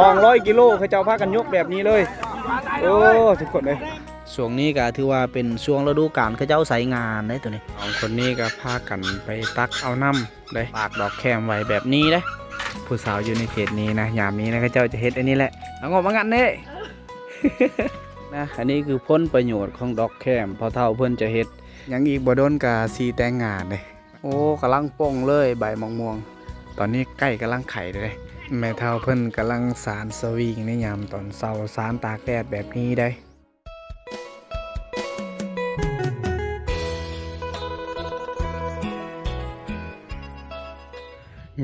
200 กิโลเขาเจ้าพากันยกแบบนี้เลยโอ้ทุกคนเลยช่วงนี้ก็ถือว่าเป็นช่วงฤดูกาลเขาเจ้าใส่งานได้ตัวนี้2คนนี้ก็พากันไปตักเอาน้ำได้ปากดอกแคมไว้แบบนี้ได้ผู้สาวอยู่ในเขตนี้นะยามนี้นะเขาเจ้าจะเฮ็ดอันนี้แหละเอางบมางันเด้ นะอันนี้คือพ้นประโยชน์ของดอกแคมพอเท่าเพิ่นจะเฮ็ดยังอีกบ่โดนกะสีแต่งงานเลยโอ้กำลังป่งเลยใบมะม่วงตอนนี้ใกล้กำลังไข่เลยแม่เท่าเพิ่นกำลังสารสวิงในยามตอนเช้าสารตากแดดแบบนี้ได้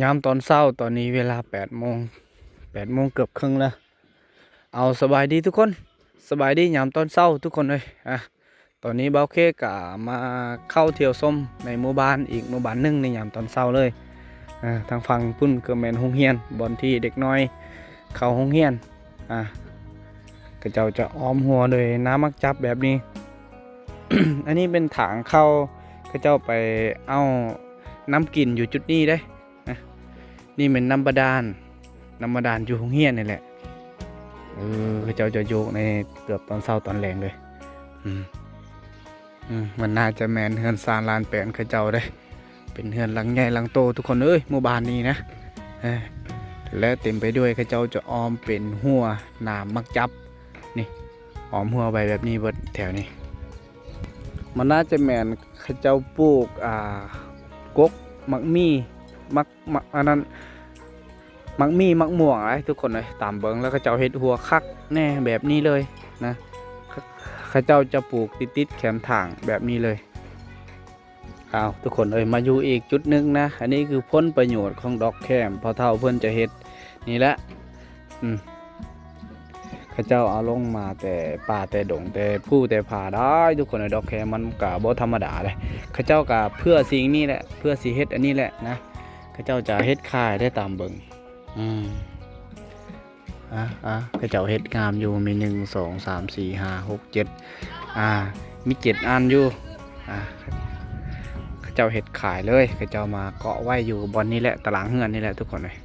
ยามตอนเช้าตอนนี้เวลา8 โมงเกือบครึ่งแล้วเอาสบายดีทุกคนสบายดียามตอนเช้าทุกคนเลยตอนนี้เบาเคกะมาเข้าเที่ยวส้มในหมู่บ้านอีกหมู่บ้านหนึ่งในยามตอนเช้าเลยทางฝั่งพุ่นก็แม่นโรงเรียนบอนที่เด็กน้อยเข้าโรงเรียนก็เจ้าจะอ้อมหัวโดยน้ำมักจับแบบนี้ อันนี้เป็นถังเข้าก็เจ้าไปเอาน้ำกินอยู่จุดนี้ได้นี่เป็นน้ำบาดาลอยู่โรงเรียนนี่แหละก็เจ้าจะโยกในเกือบตอนเช้าตอนแรงเลยมันน่าจะแมนเฮือนซานลานแปลนเขาเจ้าได้เป็นเฮือนหลังใหญ่หลังโตทุกคนเอ้ยหมู่บ้านนี้นะและเต็มไปด้วยเขาเจ้าจะอ้อมเป็นหัวหนามมักจับนี่อ้อมหัวใบแบบนี้เบิดแถวนี้มันน่าจะแมนเขาเจ้าปลูกกกมักมี่มักอันนั้นมักมี่มักม่วงอะไรทุกคนเลยตามเบิ้งแล้วก็เจ้าเห็ดหัวคักแน่แบบนี้เลยนะข้าเจ้าจะปลูกติดแคมทางแบบนี้เลยเอาทุกคนเลยมาอยู่อีกจุดนึงนะอันนี้คือผลประโยชน์ของดอกแคมพอเท่าเพื่อนจะเห็ดนี่แหละข้าเจ้าเอาลงมาแต่ป่าแต่ดงแต่ผู้แต่ผาได้ทุกคนเลยดอกแคมมันกะบ่ธรรมดาเลยข้าเจ้ากะเพื่อสิ่งนี้แหละเพื่อสีเห็ดอันนี้แหละนะข้าเจ้าจะเห็ดขายได้ตามเบิ่งข้าเจ้าเห็ดงามอยู่มี1 2 3 4 5 6 7มี7 อันอยู่ข้าเจ้าเห็ดขายเลยข้าเจ้ามาเกาะไว้อยู่บนนี้แหละตารางเฮือนนี่แหละทุกคนเลย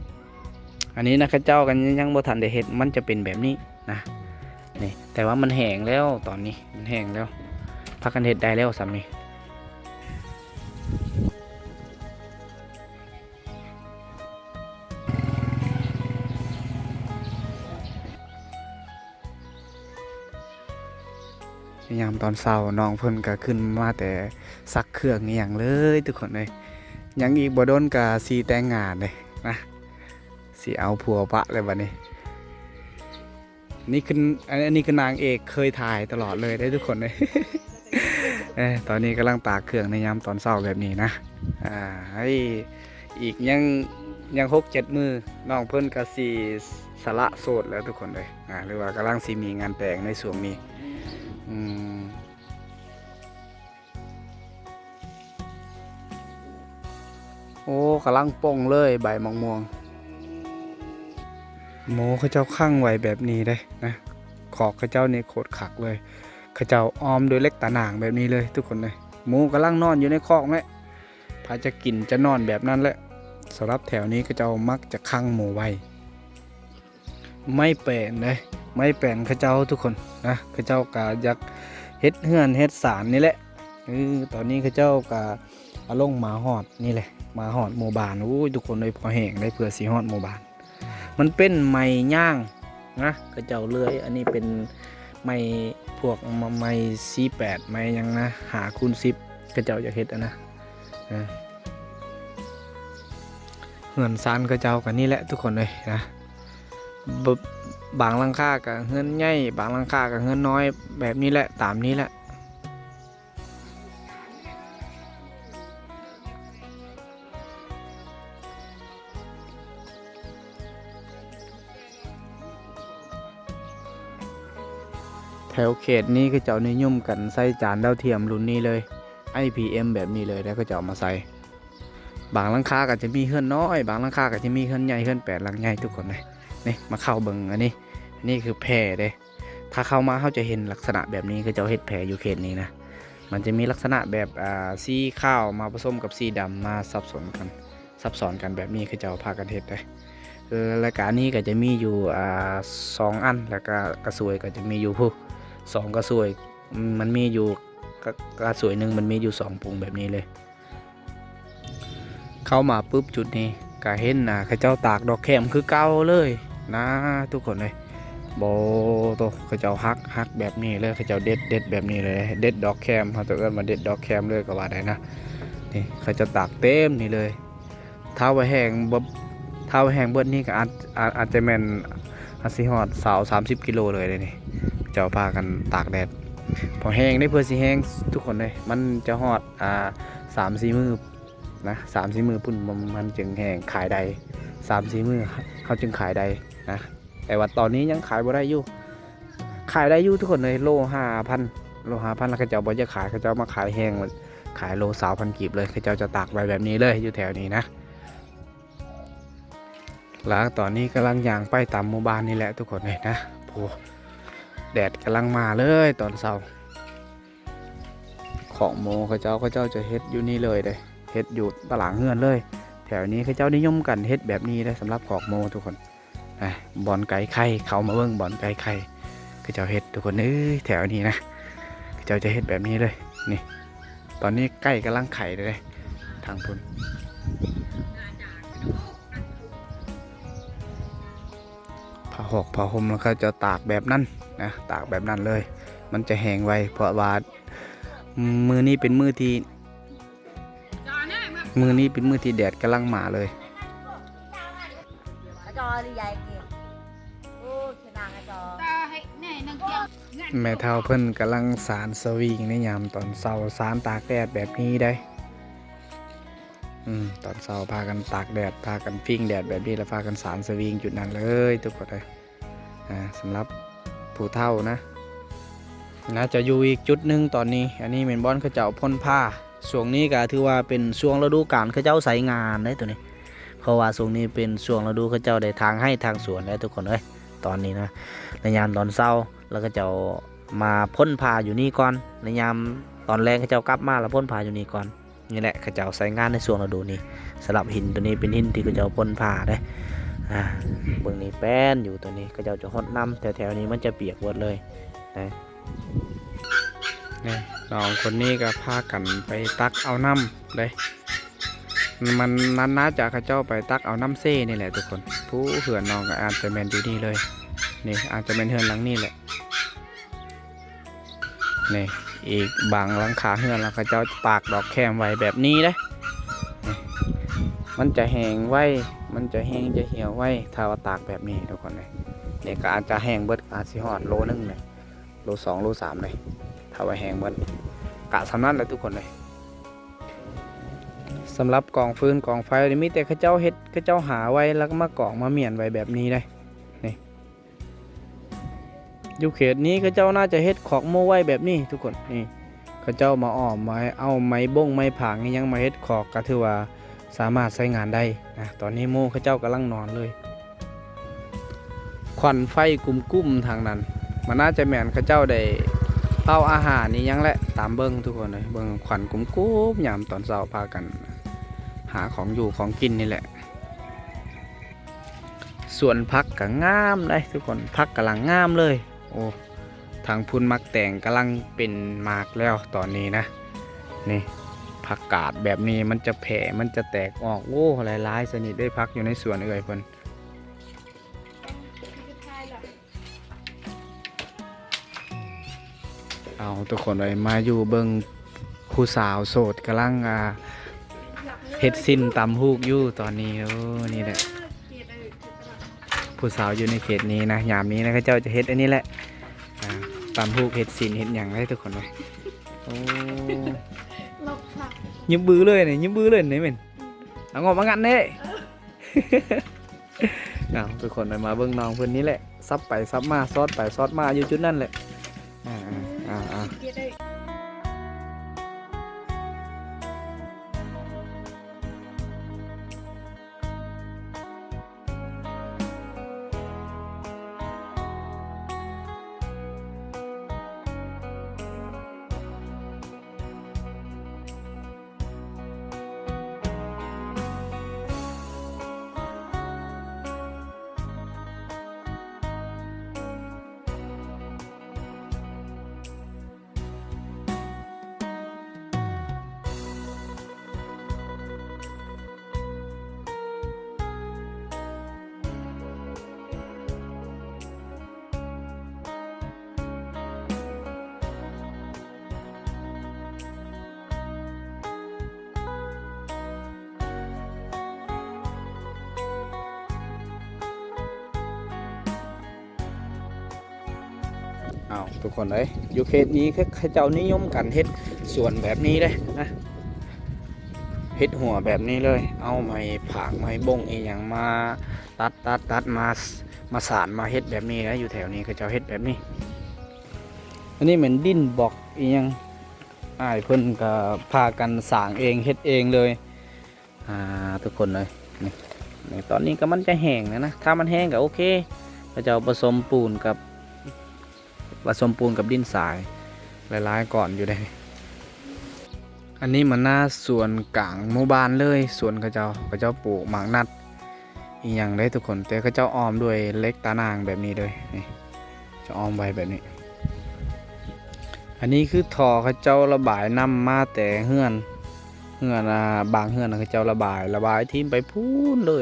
อันนี้นะข้าเจ้ากันยังบ่ทันได้เห็ดมันจะเป็นแบบนี้นะนี่แต่ว่ามันแห้งแล้วตอนนี้มันแห้งแล้วพักกันเห็ดได้แล้วสามียามตอนเช้าน้องเพิ่นก็ขึ้นมาแต่ซักเครื่องอย่างเลยทุกคนเลยยังอีกบ่โดนก็สีแต่งงานเลยนะสีเอาผัวปะเลยบัดนี้นี่คืออันนี้คือนางเอกเคยถ่ายตลอดเลยได้ทุกคนเลย ตอนนี้กำลังตากเครื่องในยามตอนเช้าแบบนี้นะให้อีกยัง6-7 มือน้องเพิ่นก็สีสละโสดแล้วทุกคนเลยหรือว่ากำลังสีมีงานแต่งในช่วงนี้โอ้กำลังป่งเลยใบมะม่วงหมูเขาเจ้าข้างไว้แบบนี้ได้นะขอกเขาเจ้านี่โคตรขักเลยเขาเจ้าออมโดยเล็กตาหน่างแบบนี้เลยทุกคนเลยหมูกำลังนอนอยู่ในคอกแหละพาจะกินจะนอนแบบนั้นแหละสำหรับแถวนี้เขาเจ้ามักจะข้างหมูไว้ไม่แปลนเลยไม่แปลนเขาเจ้าทุกคนนะเขาเจ้ากะอยากเฮ็ดเฮือนเฮ็ดศาลนี่แหละตอนนี้เขาเจ้ากะเอาลงมาหอดนี่แหละมาหอดหมู่บ้านทุกคนเลยพอแห้งได้เพื่อสีหอดหมู่บ้านมันเป็นไม้ย่างนะเขาเจ้าเลื่อยอันนี้เป็นไม้พวกไม้C8ไม้ยังนะ5x10เขาเจ้าอยากเฮ็ดนะเฮือนซานเขาเจ้ากันนี่แหละทุกคนเลยนะบางหลังคากับเฮือนใหญ่บางหลังคากับเฮือนน้อยแบบนี้แหละตามนี้แหละแถวเขตนี้ก็จะนิยมกันใส่จานดาวเทียมรุ่นนี้เลย IPM แบบนี้เลยแล้วก็จะเอามาใส่บางหลังคาก็จะมีเฮือนน้อยบางหลังคาก็จะมีเฮือนใหญ่เฮือน8 หลังใหญ่ทุกคนเลยนี่มาเข้าเบิ่งอันนี้คือแพร่เด้ถ้าเข้ามาเขาจะเห็นลักษณะแบบนี้ก็จะเห็ดแพร่อยู่เขตนี้นะมันจะมีลักษณะแบบสีข้าวมาผสมกับสีดำมาซับซ้อนกันแบบนี้คือจะเอาพากันเห็ดได้ รายการนี้ก็จะมีอยู่สองอันแล้วก็กระสวยก็จะมีอยู่ผู้สองกระสวยมันมีอยู่กระสวยหนึ่งมันมีอยู่สองปุงแบบนี้เลย เข้ามาปุ๊บจุดนี้ก็เห็นนะเขาเจ้าตากดอกแคมคือเก่าเลยนะทุกคนเลยโบโตเขาเจ้าฮักแบบนี้เลยเขาเจ้าเด็ดแบบนี้เลยเด็ดดอกแคมเขาจะเอิ้นมาเด็ดดอกแคมเลยก็ว่าได้นะนี่เขาจะตากเต็มนี่เลยเท้าไว้แห้งบ่เท้าไว้แห้งเบิดนี่ก็อาจจะแม่นอาสิฮอด30 กิโลเลยนี่เจ้าพากันตากแดดพอแห้งได้เพื่อสิแห้งทุกคนเลยมันจะฮอด3-4 มื้อนะ3-4 มื้อพุ่นมันจึงแห้งขายได้3-4 มื้อเขาจึงขายได้นะแต่ว่าตอนนี้ยังขายบ่ได้อยู่ขายได้อยู่ทุกคนเลยโล 5,000 แล้วเขาเจ้าบ่จะขายเขาเจ้ามาขายแห้งขายโล20,000 กีบเลยเขาเจ้าจะตากไว้แบบนี้เลยอยู่แถวนี้นะแล้วตอนนี้กำลังย่างไปตามหมู่บ้านนี่แหละทุกคนเลยนะโอ้แดดกำลังมาเลยตอนเช้าของโมเขาเจ้าจะเฮ็ดอยู่นี่เลยเด้เฮ็ดอยู่ตลาดเฮือนเลยแถวนี้เขาเจ้านิยมกันเฮ็ดแบบนี้ได้สำหรับของโมทุกคนบอนไก่ไข่เขามาเบิ่งบอนไก่ไข่เขาเจ้าเฮ็ดทุกคนแถวนี้นะเขาเจ้าจะเฮ็ดแบบนี้เลยนี่ตอนนี้ไก่กำลังไข่เลยทางพุ่นผ้าห่มแล้วเขาจะตากแบบนั้นนะตากแบบนั้นเลยมันจะแห้งไวเพราะว่ามือนี้เป็นมือที่แดดกำลังมาเลยแม่เฒ่าเพิ่นกำลังสารสวิงในยามตอนเช้าสารตากแดดแบบนี้ได้ตอนเช้าพากันตากแดดพากันฟิ้งแดดแบบนี้แล้วพากันสารสวิงจุดนั้นเลยทุกคนเลยสำหรับผู้เฒ่านะน่าจะอยู่อีกจุดหนึ่งตอนนี้อันนี้เป็นบอนเขาเจ้าพ่นผ้าช่วงนี้ก็ถือว่าเป็นช่วงฤดูกาลเขาเจ้าใส่งานเลยตัวนี้เพราะว่าช่วงนี้เป็นช่วงฤดูเขาเจ้าได้ทางให้ทางสวนแล้วทุกคนเลยตอนนี้นะในยามตอนเช้าแล้วก็เจ้ามาพ่นผ้าอยู่นี่ก่อนในยามตอนแรงเขาเจ้ากลับมาแล้วพ่นผ้าอยู่นี่ก่อนนี่แหละเขาเจ้าใส่งานในช่วงฤดูนี้สลับหินตัวนี้เป็นหินที่เขาเจ้าพ่นผ้าได้เบื้องนี้แป้นอยู่ตัวนี้เขาเจ้าจะหดน้ำแถวๆนี้มันจะเปียกหมดเลยนะนี่น้องคนนี้ก็พากันไปตักเอาน้ำเลยมันนั้นน่าจะเขาเจ้าไปตักเอาน้ำเซ่นี่แหละทุกคนผู้เหือนน้องก็อาจจะแมนอยู่นี่เลยนี่อาจจะเป็นเหือนหลังนี่แหละนี่อีกบางหลังคาเหือนแล้วเขาเจ้าตากดอกแคมไว้แบบนี้เลยมันจะแห้งไว้มันจะแห้งจะเหี่ยวไว้ถ้าว่าตากแบบนี้ทุกคนเลยนี่ก็อาจจะแห้งเบิดอาจสิฮอดโลนึงเลยโล 2 โล 3เลยถ้าว่าแห้งเบิดกะสำนักเลยทุกคนเลยสำหรับกองฟืนกองไฟมีแต่เขาเจ้าเฮ็ดเขาเจ้าหาไว้แล้วก็มากองมาเมียนไว้แบบนี้ได้นี่อยู่เขตนี้เขาเจ้าน่าจะเฮ็ดของโม่ไว้แบบนี้ทุกคนนี่เขาเจ้ามาอ้อมไม้เอาไม้บ้งไม้ผางยังมาเฮ็ดขอกก็ถือว่าสามารถใช้งานได้นะตอนนี้โม่เขาเจ้ากำลังนอนเลยควันไฟกุ้มทางนั้นมันน่าจะแม่นเขาเจ้าได้เต้าอาหารนี่ยังแหละตามเบิ้งทุกคนเลยเบิ้งควันกุ้มยามตอนเช้าพากันหาของอยู่ของกินนี่แหละส่วนพักก็งามเลยทุกคนพักกำลังงามเลยโอ้ทางพุ่นมักแต่งกำลังเป็นหมากแล้วตอนนี้นะนี่ผักกาดแบบนี้มันจะแผ่มันจะแตกออกโอ้หลายๆชนิดได้พักอยู่ในสวนเอ่ยเพิ่นเอาทุกคนเลยมาอยู่เบิ่งผู้สาวโสดกำลังเฮ็ดสิ้นตำฮูกอยู่ตอนนี้โอ้นี่แหละผู้สาวอยู่ในเขตนี้นะยามนี้นะเขาเจ้าจะเฮ็ดอันนี้แหละตำฮูกเฮ็ดสิ้นเฮ็ดหยังได้ทุกคนเลยโอ้ยิ้มบื้อเลยนี่ยิ้มบื้อเลยนี่เหม็นเอางอกมางันเน่เอาทุกคนเลยมาเบิ่งน้องเพิ่นนี้แหละซับไปซับมาซอดไปซอดมาอยู่จุดนั่นแหละ อ้าวทุกคนเลยอยู่เขตนี้เขาเจ้านิยมกันเฮ็ดสวนแบบนี้เลยนะเฮ็ดหัวแบบนี้เลยเอาไม้ผางไม้บงอีหยังมาตัดมาสานมาเฮ็ดแบบนี้นะอยู่แถวนี้เขาเจ้าเฮ็ดแบบนี้อันนี้เหมือนดินบอกอีหยังอ้ายเพิ่นก็พากันสร้างเองเฮ็ดเองเลยทุกคนเลยนี่ตอนนี้ก็มันจะแห้งนะถ้ามันแห้งก็โอเคเขาจะผสมปูนกับดินทรายหลายๆก่อนอยู่ได้อันนี้มันหน้าสวนกลางหมู่บ้านเลยสวนเขาเจ้าปลูกหมากนัดอีกอย่างได้ทุกคนแต่เขาเจ้าอ้อมด้วยเล็กตานางแบบนี้เลยนี่จะอ้อมไว้แบบนี้อันนี้คือท่อเขาเจ้าระบายน้ำมาแต่เฮือนบางเฮือนเขาเจ้าระบายทิ้งไปพูนเลย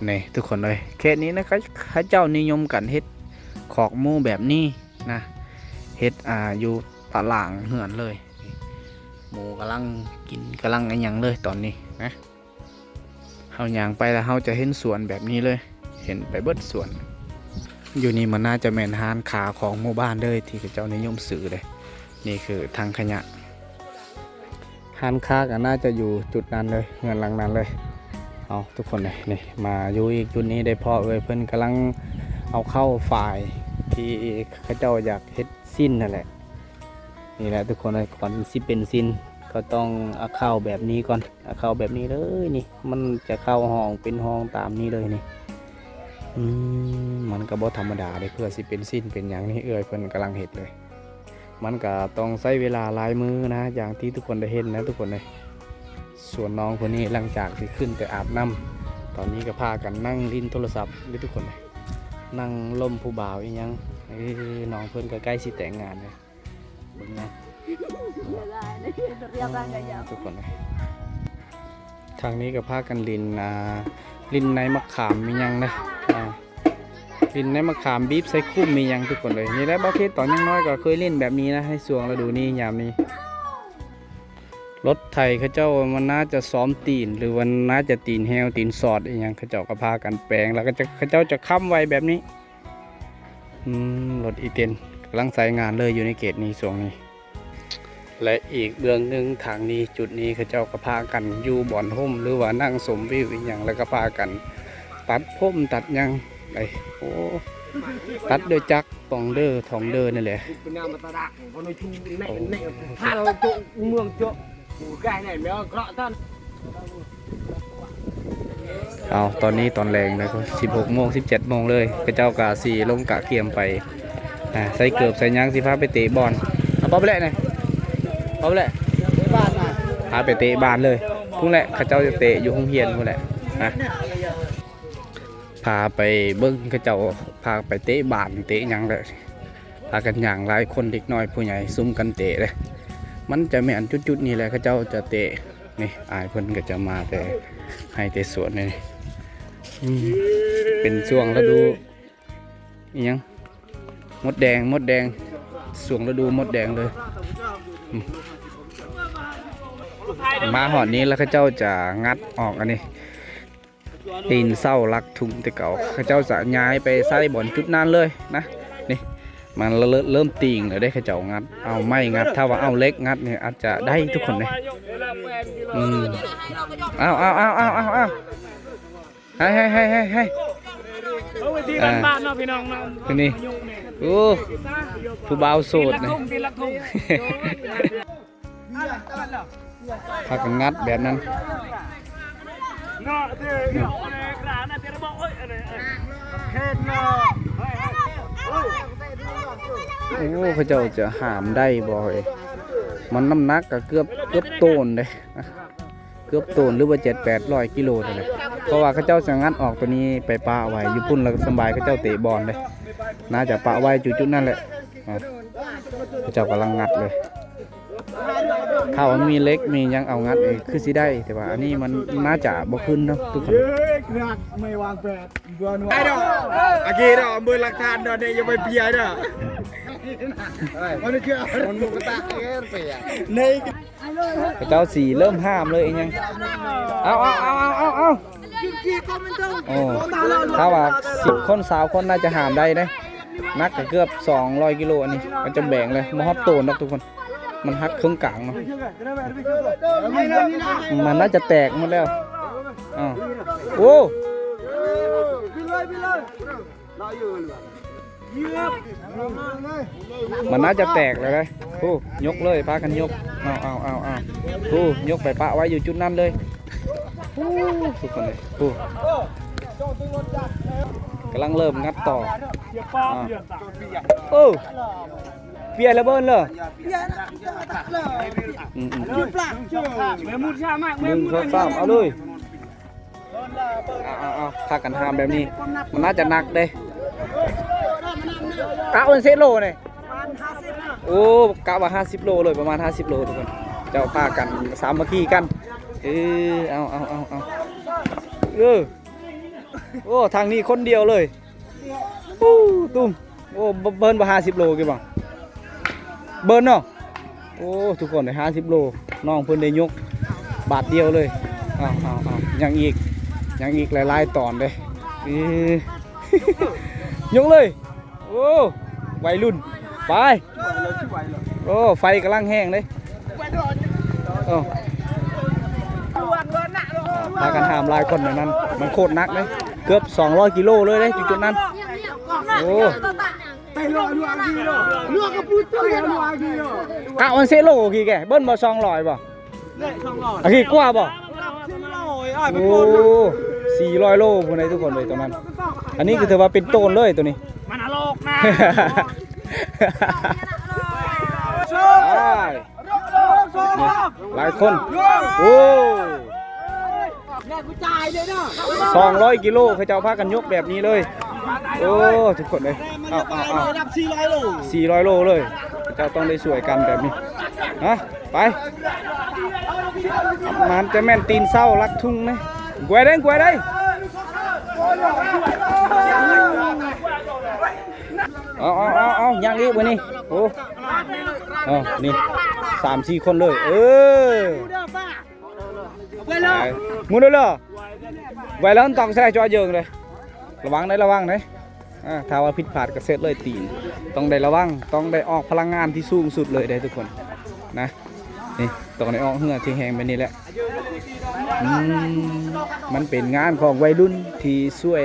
นี่ทุกคนเลยเขตนี้นะครับเขาเจ้านิยมกันเฮ็ดขอกหมูแบบนี้นะเฮ็ดอยู่ตารางเฮือนเลยหมูกำลังกินกำลังอะไรอย่างเลยตอนนี้นะเฮาย่างไปแล้วเฮาจะเห็นสวนแบบนี้เลยเห็นไปเบิดสวนอยู่นี่มันน่าจะแม่นห้านขาของหมู่บ้านเลยที่เขาเจ้านิยมซื้อเลยนี่คือทางขยะห้านค้าก็น่าจะอยู่จุดนั้นเลยเงินหลังนั้นเลยเอาทุกคนเลยนี่มาอยู่อีกจุดนี้ได้พอเลยเพิ่นกำลังเอาเข้าฝ่ายที่เขาเจ้าอยากเฮ็ดสิ้นนั่นแหละนี่แหละทุกคนเลยก่อนสิเป็นสิ้นก็ต้องเอาเข้าแบบนี้ก่อนเอาเข้าแบบนี้เลยนี่มันจะเข้าห้องเป็นห้องตามนี้เลยนี่มันก็บ่ธรรมดาเลยเพื่อสิเป็นสิ้นเป็นอย่างนี้เพิ่นกำลังเฮ็ดเลยมันก็ต้องใช้เวลาหลายมื้อนะอย่างที่ทุกคนได้เห็นนะทุกคนเลยส่วนน้องคนนี้หลังจากที่ขึ้นแต่อาบน้ำตอนนี้ก็พากันนั่งลิ้นโทรศัพท์นี่ทุกคนเลยนั่งล่มผู้บ่าวอีกยังน้องเพื่อนก็ใกล้สิแต่งงานเลยบึงนะทุกคนเลยทางนี้ก็พากันลินในมะขามมียังนะลินในมะขามบีบใส่คุ้มมียังทุกคนเลยนี่แหละบางทีตอนยังน้อยก็เคยเล่นแบบนี้นะให้สวงเราดูนี่ยามนี้รถไทยเขาเจ้ามันน่าจะซ้อมตีนหรือวันน่าจะตีนแฮวตีนสอดอย่างเขาเจ้าก็พากันแปลงแล้วก็เขาเจ้าจะค้ำไว้แบบนี้รถอีเทนกำลังใช้งานเลยอยู่ในเขตนี้ช่วงนี้และอีกเบื้องหนึ่งทางนี้จุดนี้เขาเจ้าก็พากันอยู่บ่อนห่มหรือว่านั่งสมวิวอย่างแล้วก็พากันตัดพุ่มตัดยังไปโอ้ตัดโดยจักรปองเดอร์ทองเดอร์นั่นแหละเอาตอนนี้ตอนแรงนะก็16 โมง 17 โมงเลยพระเจ้ากาสีลงกะเกียมไปใส่เกือบใส่ยางสิพาไปเตะบอลเอาป๊อปไปเลยหน่อยป๊อปไปเลยพาไปเตะบอลเลยพุ่งแหละข้าเจ้าจะเตะอยู่ห้องเฮียนพุ่งแหละนะพาไปเบิ้งข้าเจ้าพาไปเตะบอลเตะยังเลยพากันอย่างหลายคนเด็กน้อยผู้ใหญ่ซุ่มกันเตะเลยมันจะไม่อันจุดๆนี่แหละข้าเจ้าจะเตะนี่อายเพิ่นก็จะมาแต่ให้เตะสวนนี่เป็นช่วงฤดูอีหยังมดแดงช่วงฤดูมดแดงเลยมาหอดนี้แล้วข้าเจ้าจะงัดออกอันนี้ตีนเศร้ารักทุ่งแต่เก่าข้าเจ้าจะย้ายไปใส่บ่อนจุดนั้นเลยนะนี่มันเริ่มตีงเลยได้ข้าเจ้างัดเอาไม่งัดถ้าว่าเอาเล็กงัดเนี่ยอาจจะได้ทุกคนเลยเอาให้บ้านเนาะพี่น้องเนาะนี่โอ้ผู้บ่าวโสดนะพากันงัดแบบนั้นโอ้เขาเจ้าจะหามได้บ่อยมันน้ำหนักก็เกือบโตนเลยเกือบโตนหรือว่า700-800 กิโลเลยเพราะว่าเขาเจ้าจะงัดออกตัวนี้ไปปะไว้อยู่พุ่นแล้วสบายเขาเจ้าเตะบอลเลยน่าจะปะไว้จุดนั่นแหละเขาเจ้ากำลังงัดเลยถ้ามันมีเล็กมียังเอางัดเองคือสิได้แต่ว่าอันนี้มันน่าจะบ่ขึ้นเนาะทุกคนไม่วางแผนไอ้ดอกอากีดอกมือหลักฐานดอกเนี่ยยังไม่เพียดอกมันคือคนมุกตาเอ็นเปียนี่เจ้าสีเริ่มห้ามเลยยังเอาโอ้ถ้าว่า10 คน20 คนน่าจะห้ามได้นะ นักก็เกือบ200กิโลอันนี้มันจะแบ่งเลยมอฮอตโตนนะทุกคนมันหักครึ่งกลางเนาะมันน่าจะแตกหมดแล้วอ้าวโอ้มันน่าจะแตกเลยเลยโอ้ยกเลยพากันยกเอาโอ้ยกไปปะไว้อยู่จุดนั้นเลยโอ้ทุกคนเลยโอ้กำลังเริ่มงัดต่อโอ้เปียระเบิดเลยหนึ่งสองสามเอาเลยเอาพากันทำแบบนี้มันน่าจะหนักเลยกะวันเซโลเนี่ยโอ้กะว่า50โลเลยประมาณ50โลทุกคนเจ้าพากันสามัคคีกันเอาโอ้ทางนี้คนเดียวเลยตุ้มโอ้เบิร์นมา50โลกี่บ้างเบิร์นเนาะโอ้ทุกคนได้50โลน้องเพิ่นได้ยกบาทเดียวเลยเอายังอีกหลายๆตอนเลยยกเลยโอ้วัยรุ่นไปโอ้ไฟกำลังแห้งเลยพากันหามลายคนแบบนั้นมันโคตรนักเลยเกือบ200กิโลเลยเลยจุดนั้นโอ้กะวันเซโลกี่แกเบิ้ลมา200ป่ะอ่ะกี่กว่าป่ะโอ้400โลพวกนี้ทุกคนเลยตรงนั้นอันนี้คือถือว่าเป็นโตนเลยตัวนี้มันอโลกนะหลายคนโอ้200กิโลเขาเจ้าพากันยกแบบนี้เลยโอ้ทุกคนเลยเอา400โลเลยเจ้าต้องได้สวยกันแบบนี้นะไปมันจะแม่นตีนเศร้ารักทุ่งไหมกวยได้เอายังอีกวันนี้โอ้นี่3-4คนเลยมุนเลยเหรอไว้แล้วต้องใส่จอเยิงเลยระวังได้ถ้าว่าผิดพลาดก็เสร็จเลยตีนต้องได้ระวังต้องได้ออกพลังงานที่สูงสุดเลยได้ทุกคนนะนี่ต้องได้ออกเหือที่แห้งไปนี่แหละมันเป็นงานของวัยรุ่นที่ช่วย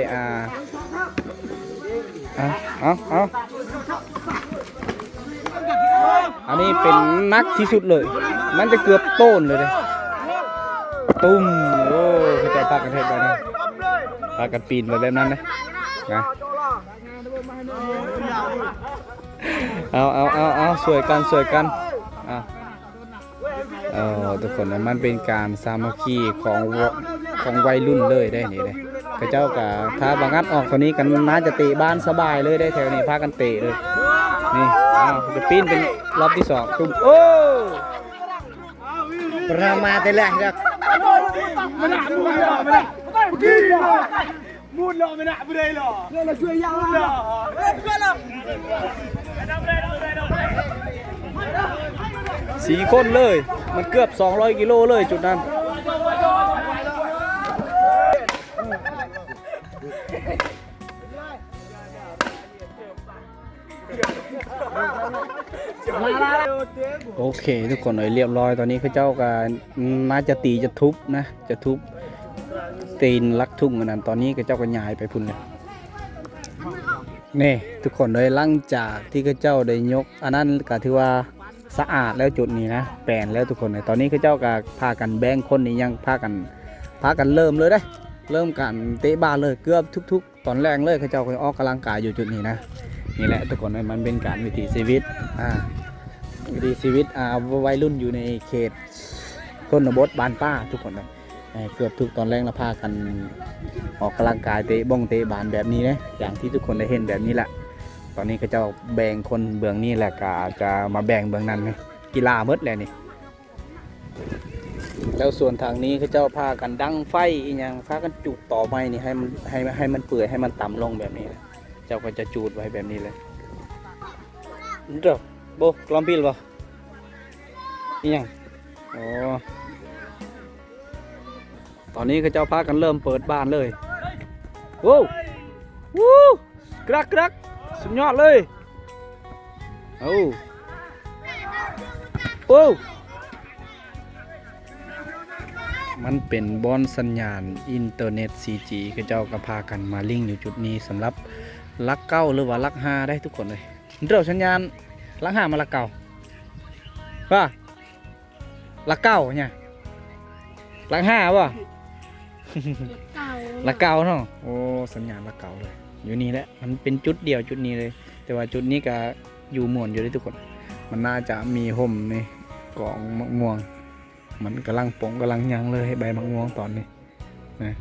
อันนี้เป็นนักที่สุดเลยมันจะเกือบโต้นเลยตุ้มโอ้เขาจะพากันเทศแบบนั้นพากันปีนแบบนั้นนะเอาสวยกันทุกคนนะมันเป็นการสามัคคีของวัยรุ่นเลยได้นี่เลยพระเจ้ากับถ้าบางงัดออกตัวนี้กันน่าจะเตะบ้านสบายเลยได้แถวนี้พากันเตะเลยนี่จะปีนเป็นรอบที่2ตุ้มโอ้ประมาแต่แรกครับมุดเลยไม่ได้ไม่ได้หรอเราช่วยยัง4 คนเลยมันเกือบ200กิโลเลยจุดนั้นโอเคทุกคนเลยเรียบร้อยตอนนี้ข้าเจ้าก็น่าจะตีจะทุบนะจะทุบตีนลักทุ่งกันนั้นตอนนี้ข้าเจ้าก็ย้ายไปพุ่นเลยนี่ทุกคนเลยหลังจากที่ข้าเจ้าได้ยกอันนั้นก็ถือว่าสะอาดแล้วจุดนี้นะแปลนแล้วทุกคนเลยตอนนี้ข้าเจ้าก็พากันแบ่งคนนี้ยังพากันเริ่มเลยได้เริ่มกันเตะบาสเลยเกือบทุกตอนแรกเลยข้าเจ้าก็ออกกำลังกายอยู่จุดนี้นะนี่แหละทุกคนเลยมันเป็นการวิถีชีวิตวัยรุ่นอยู่ในเขตชนบทบ้านป้าทุกคนเลยเกือบทุกตอนแรกเราพากันออกกำลังกายเตะบานแบบนี้นะอย่างที่ทุกคนได้เห็นแบบนี้แหละตอนนี้ก็จะแบ่งคนเบื้องนี้แหละก็จะมาแบ่งเบื้องนั้นไงกีฬาเมดเลยนี่แล้วส่วนทางนี้เขาเจ้าพากันดังไฟอีกอย่างพากันจุดต่อไม้นี่ให้มันเปื่อยให้มันต่ำลงแบบนี้นะเจ้าก็จะจูดไว้แบบนี้เลยเด้อโบกลอมพิลบ่อีหยังอ๋อตอนนี้เขาเจ้าพากันเริ่มเปิดบ้านเลยโว้กรัก สุดยอดเลยโอ้โอ้มันเป็นบอนสัญญาณอินเทอร์เน็ต 4G ก็เจ้าก็พากันมาลิงก์อยู่จุดนี้สำหรับลักเก้าหรือว่าลักห้าได้ทุกคนเลยเรื่องสัญญาณลักห้ามาลักเก้าป่ะลักเก้าเนี่ยลักห้าป่ะ เก่า ลักเก้าเนาะโอ้สัญญาณลักเก้าเลยอยู่นี่แหละมันเป็นจุดเดียวจุดนี้เลย แต่ว่าจุดนี้ก็อยู่ม่วนอยู่เลยทุกคนมันน่าจะมีห่มในกองมะม่วงมันกำลังปงกำลังยังเลยใบมะม่วงตอนนี้นะ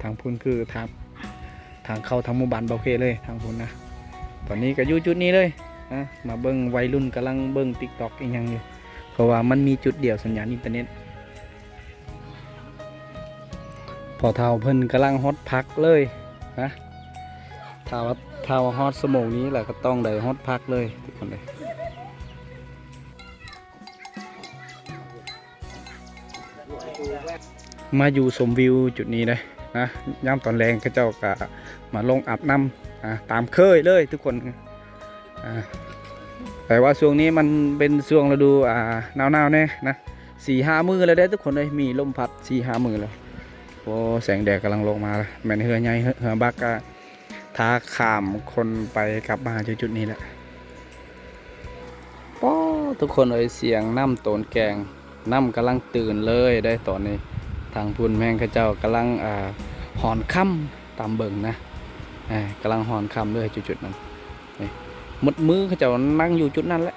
ทางพุ่นคือทางเข้าทางหมู่บ้านเบาเพเลยทางพุ่นนะตอนนี้ก็อยู่จุดนี้เลยนะมาเบิ้งวัยรุ่นกำลังเบิ้งติ๊กต็อกอีกยังอยู่เพราะว่ามันมีจุดเดียวสัญญาณอินเทอร์เน็ตพอเท่าเพิ่นกำลังฮอตพักเลยนะถ้าว่าฮอตสมองนี้แหละก็ต้องได้ฮอตพักเลยทุกคนเลยมาอยู่ชมวิวจุดนี้เลยนะย่ำตอนแรงก็เจ้าก็มาลงอาบน้ำตามเคยเลยทุกคนแต่ว่าช่วงนี้มันเป็นช่วงฤดูหนาวๆเนี่ยนะ4-5 มื้อแล้วได้ทุกคนเลยมีลมพัด4-5 มื้อแล้วโอ้แสงแดดกำลังลงมาแม่นเหือใหญ่เหือบักก็ท้าข้ามคนไปกลับมาจุดนี้แหละป้อทุกคนเลยเสียงน้ำโตนแกงน้ำกำลังตื่นเลยได้ตอนนี้ทางพุ่นแม่งข้าเจ้ากำลังหอนค่ำตามเบิ่งนะกำลังหอนค่ำเลยจุดๆนั้นหมดมือข้าเจ้านั่งอยู่จุดนั้นแหละ